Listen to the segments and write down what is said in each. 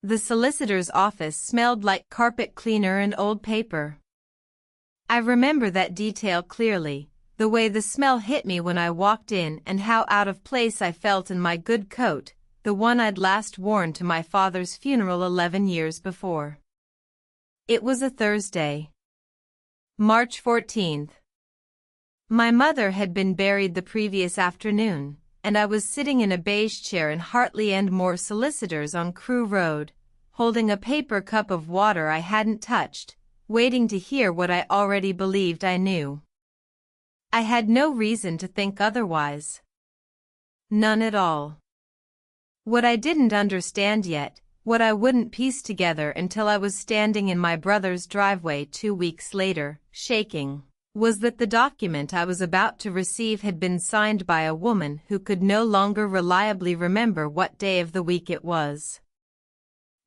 The solicitor's office smelled like carpet cleaner and old paper. I remember that detail clearly, the way the smell hit me when I walked in and how out of place I felt in my good coat, the one I'd last worn to my father's funeral 11 years before. It was a Thursday. March 14th. My mother had been buried the previous afternoon, and I was sitting in a beige chair in Hartley and Moore Solicitors on Crewe Road, holding a paper cup of water I hadn't touched, waiting to hear what I already believed I knew. I had no reason to think otherwise. None at all. What I didn't understand yet, what I wouldn't piece together until I was standing in my brother's driveway 2 weeks later, shaking, was that the document I was about to receive had been signed by a woman who could no longer reliably remember what day of the week it was.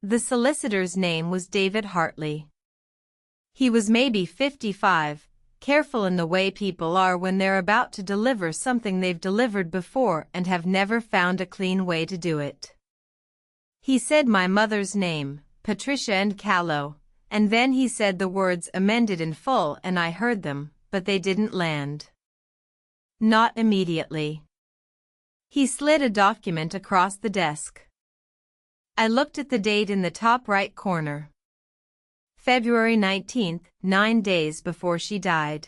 The solicitor's name was David Hartley. He was maybe 55, careful in the way people are when they're about to deliver something they've delivered before and have never found a clean way to do it. He said my mother's name, Patricia and Callow, and then he said the words amended in full and I heard them, but they didn't land. Not immediately. He slid a document across the desk. I looked at the date in the top right corner. February 19th, 9 days before she died.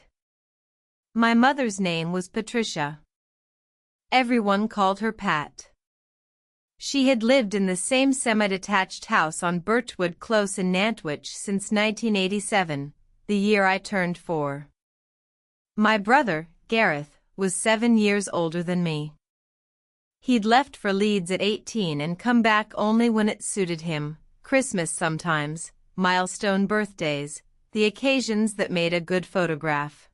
My mother's name was Patricia. Everyone called her Pat. She had lived in the same semi-detached house on Birchwood Close in Nantwich since 1987, the year I turned 4. My brother, Gareth, was 7 years older than me. He'd left for Leeds at 18 and come back only when it suited him, Christmas sometimes, milestone birthdays, the occasions that made a good photograph.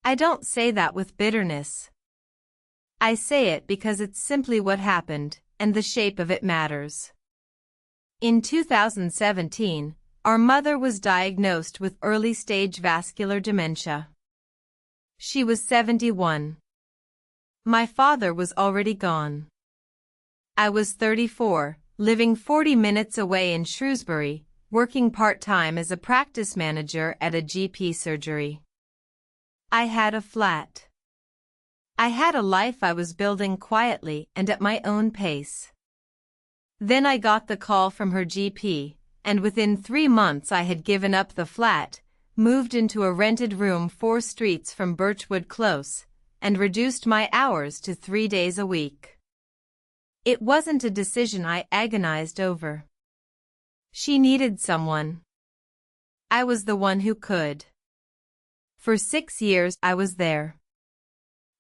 I don't say that with bitterness. I say it because it's simply what happened, and the shape of it matters. In 2017, our mother was diagnosed with early-stage vascular dementia. She was 71. My father was already gone. I was 34, living 40 minutes away in Shrewsbury, working part-time as a practice manager at a GP surgery. I had a flat. I had a life I was building quietly and at my own pace. Then I got the call from her GP, and within 3 months I had given up the flat, moved into a rented room 4 streets from Birchwood Close, and reduced my hours to 3 days a week. It wasn't a decision I agonized over. She needed someone. I was the one who could. For 6 years I was there.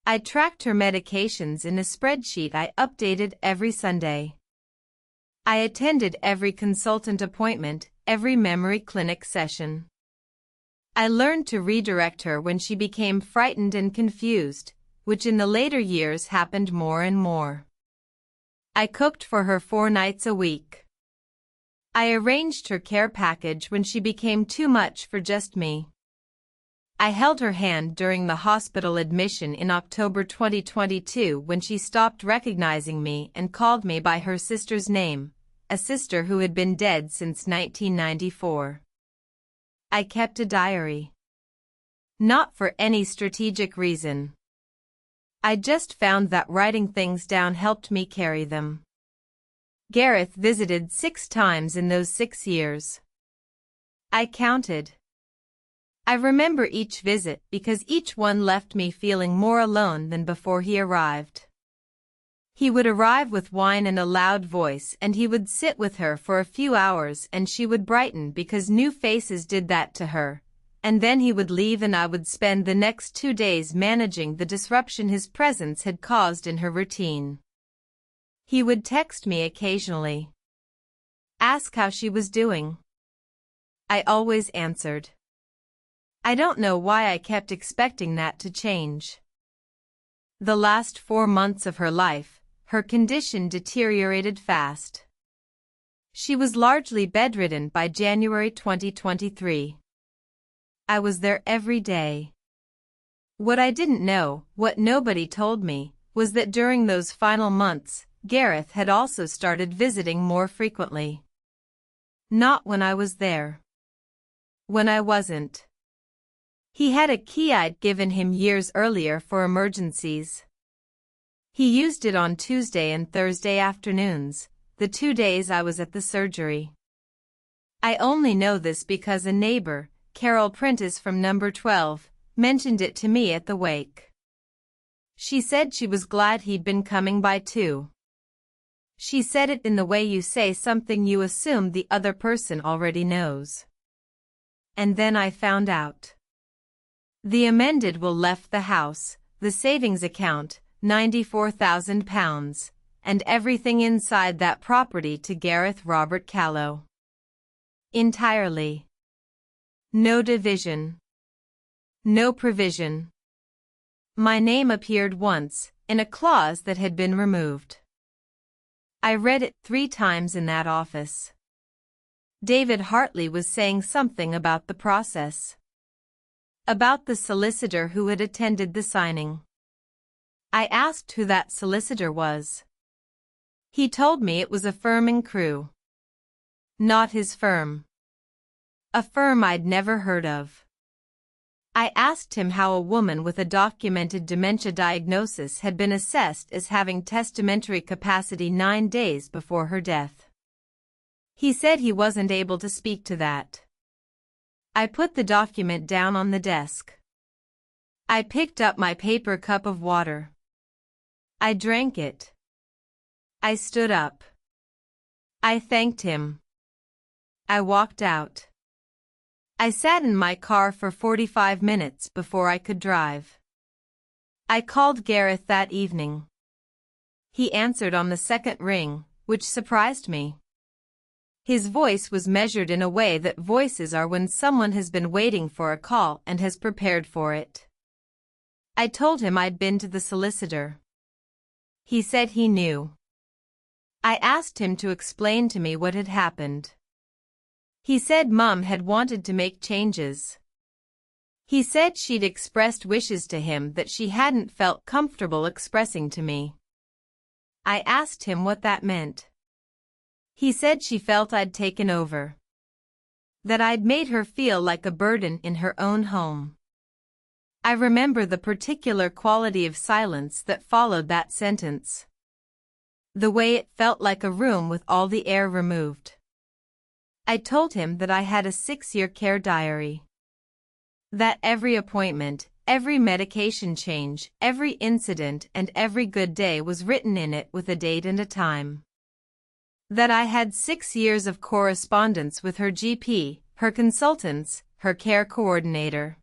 I tracked her medications in a spreadsheet I updated every Sunday. I attended every consultant appointment, every memory clinic session. I learned to redirect her when she became frightened and confused, which in the later years happened more and more. I cooked for her 4 nights a week. I arranged her care package when she became too much for just me. I held her hand during the hospital admission in October 2022 when she stopped recognizing me and called me by her sister's name, a sister who had been dead since 1994. I kept a diary. Not for any strategic reason. I just found that writing things down helped me carry them. Gareth visited 6 times in those 6 years. I counted. I remember each visit because each one left me feeling more alone than before he arrived. He would arrive with wine and a loud voice and he would sit with her for a few hours and she would brighten because new faces did that to her, and then he would leave and I would spend the next 2 days managing the disruption his presence had caused in her routine. He would text me occasionally. Ask how she was doing. I always answered. I don't know why I kept expecting that to change. The last 4 months of her life, her condition deteriorated fast. She was largely bedridden by January 2023. I was there every day. What I didn't know, what nobody told me, was that during those final months, Gareth had also started visiting more frequently. Not when I was there. When I wasn't. He had a key I'd given him years earlier for emergencies. He used it on Tuesday and Thursday afternoons, the 2 days I was at the surgery. I only know this because a neighbor, Carol Prentice from number 12, mentioned it to me at the wake. She said she was glad he'd been coming by too. She said it in the way you say something you assume the other person already knows. And then I found out. The amended will left the house, the savings account, £94,000, and everything inside that property to Gareth Robert Callow. Entirely. No division. No provision. My name appeared once, in a clause that had been removed. I read it 3 times in that office. David Hartley was saying something about the process. About the solicitor who had attended the signing. I asked who that solicitor was. He told me it was a firm in Crewe. Not his firm. A firm I'd never heard of. I asked him how a woman with a documented dementia diagnosis had been assessed as having testamentary capacity 9 days before her death. He said he wasn't able to speak to that. I put the document down on the desk. I picked up my paper cup of water. I drank it. I stood up. I thanked him. I walked out. I sat in my car for 45 minutes before I could drive. I called Gareth that evening. He answered on the second ring, which surprised me. His voice was measured in a way that voices are when someone has been waiting for a call and has prepared for it. I told him I'd been to the solicitor. He said he knew. I asked him to explain to me what had happened. He said Mum had wanted to make changes. He said she'd expressed wishes to him that she hadn't felt comfortable expressing to me. I asked him what that meant. He said she felt I'd taken over. That I'd made her feel like a burden in her own home. I remember the particular quality of silence that followed that sentence. The way it felt like a room with all the air removed. I told him that I had a 6-year care diary. That every appointment, every medication change, every incident and every good day was written in it with a date and a time. That I had 6 years of correspondence with her GP, her consultants, her care coordinator.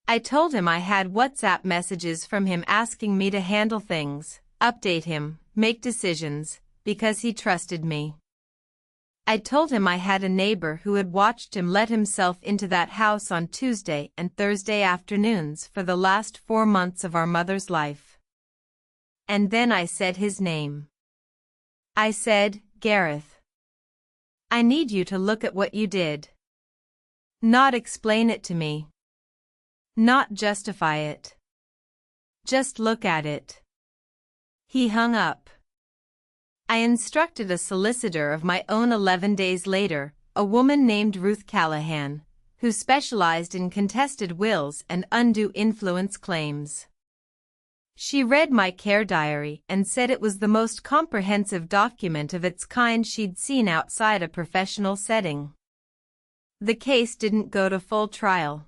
I told him I had WhatsApp messages from him asking me to handle things, update him, make decisions, because he trusted me. I told him I had a neighbor who had watched him let himself into that house on Tuesday and Thursday afternoons for the last 4 months of our mother's life. And then I said his name. I said, Gareth. I need you to look at what you did. Not explain it to me. Not justify it. Just look at it. He hung up. I instructed a solicitor of my own 11 days later, a woman named Ruth Callahan, who specialized in contested wills and undue influence claims. She read my care diary and said it was the most comprehensive document of its kind she'd seen outside a professional setting. The case didn't go to full trial.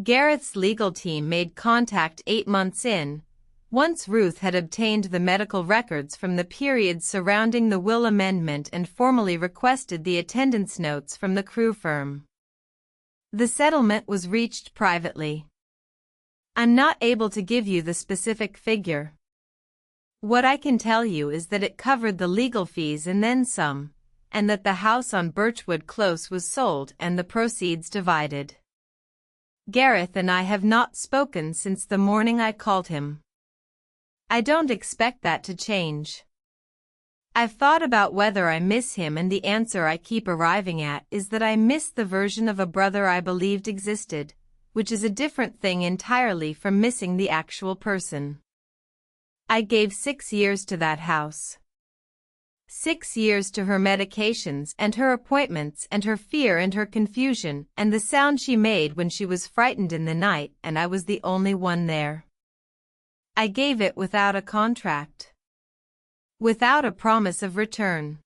Gareth's legal team made contact 8 months in, once Ruth had obtained the medical records from the period surrounding the will amendment and formally requested the attendance notes from the Crewe firm. The settlement was reached privately. I'm not able to give you the specific figure. What I can tell you is that it covered the legal fees and then some, and that the house on Birchwood Close was sold and the proceeds divided. Gareth and I have not spoken since the morning I called him. I don't expect that to change. I've thought about whether I miss him, and the answer I keep arriving at is that I miss the version of a brother I believed existed, which is a different thing entirely from missing the actual person. I gave 6 years to that house. 6 years to her medications and her appointments and her fear and her confusion and the sound she made when she was frightened in the night, and I was the only one there. I gave it without a contract. Without a promise of return.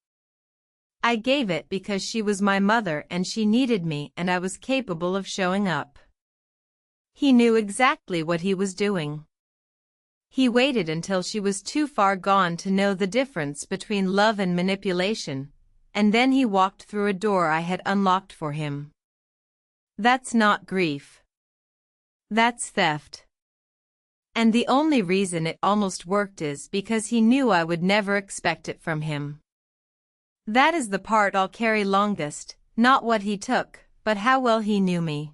I gave it because she was my mother and she needed me and I was capable of showing up. He knew exactly what he was doing. He waited until she was too far gone to know the difference between love and manipulation, and then he walked through a door I had unlocked for him. That's not grief. That's theft. And the only reason it almost worked is because he knew I would never expect it from him. That is the part I'll carry longest, not what he took, but how well he knew me.